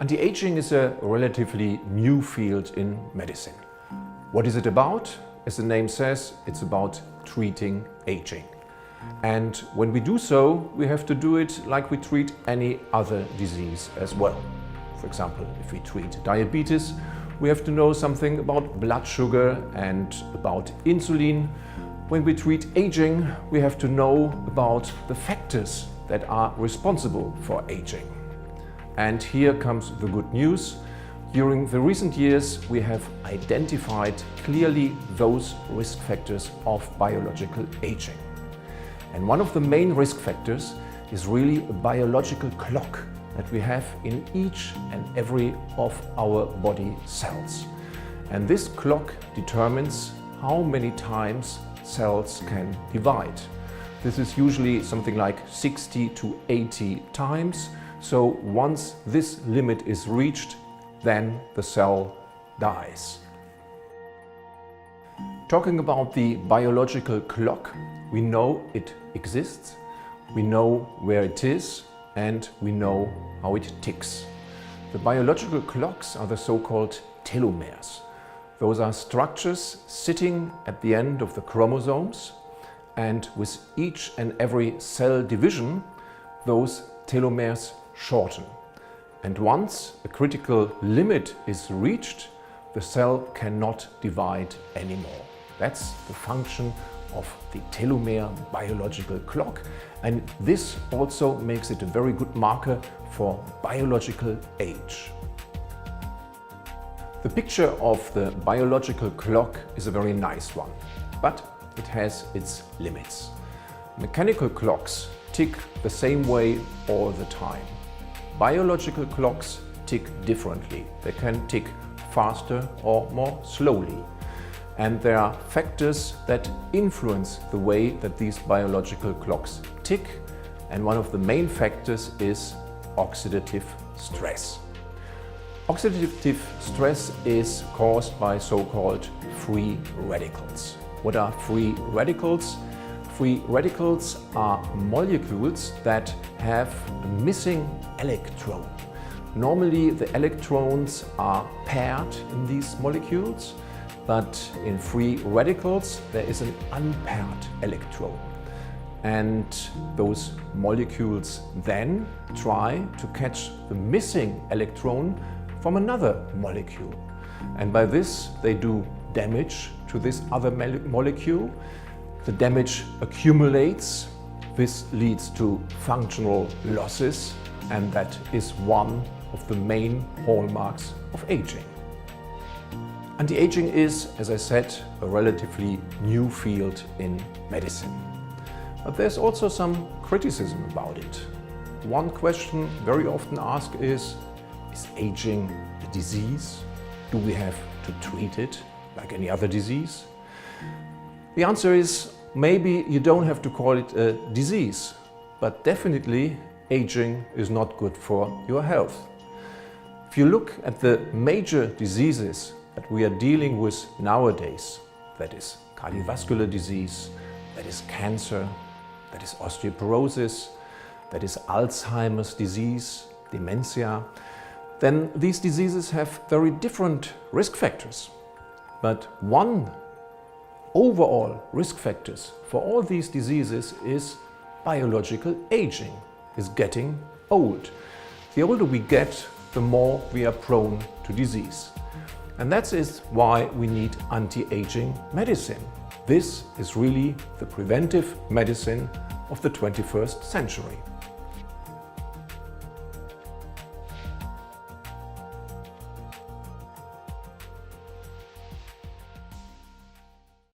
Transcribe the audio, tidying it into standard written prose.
Anti-aging is a relatively new field in medicine. What is it about? As the name says, it's about treating aging. And when we do so, we have to do it like we treat any other disease as well. For example, if we treat diabetes, we have to know something about blood sugar and about insulin. When we treat aging, we have to know about the factors that are responsible for aging. And here comes the good news. During the recent years, we have identified clearly those risk factors of biological aging. And one of the main risk factors is really a biological clock that we have in each and every of our body cells. And this clock determines how many times cells can divide. This is usually something like 60 to 80 times. So once this limit is reached, then the cell dies. Talking about the biological clock, we know it exists, we know where it is, and we know how it ticks. The biological clocks are the so-called telomeres. Those are structures sitting at the end of the chromosomes, and with each and every cell division, those telomeres shorten. And once a critical limit is reached, the cell cannot divide anymore. That's the function of the telomere biological clock, and this also makes it a very good marker for biological age. The picture of the biological clock is a very nice one, but it has its limits. Mechanical clocks tick the same way all the time. Biological clocks tick differently. They can tick faster or more slowly. And there are factors that influence the way that these biological clocks tick. And one of the main factors is oxidative stress. Oxidative stress is caused by so-called free radicals. What are free radicals? Free radicals are molecules that have a missing electron. Normally the electrons are paired in these molecules, but in free radicals there is an unpaired electron. And those molecules then try to catch the missing electron from another molecule. And by this they do damage to this other molecule. The damage accumulates. This leads to functional losses, and that is one of the main hallmarks of aging. Anti-aging is, as I said, a relatively new field in medicine. But there's also some criticism about it. One question very often asked is aging a disease? Do we have to treat it like any other disease? The answer is maybe you don't have to call it a disease, but definitely aging is not good for your health. If you look at the major diseases that we are dealing with nowadays, that is cardiovascular disease, that is cancer, that is osteoporosis, that is Alzheimer's disease, dementia, then these diseases have very different risk factors. But one overall risk factors for all these diseases is biological aging, is getting old. The older we get, the more we are prone to disease. And that is why we need anti-aging medicine. This is really the preventive medicine of the 21st century.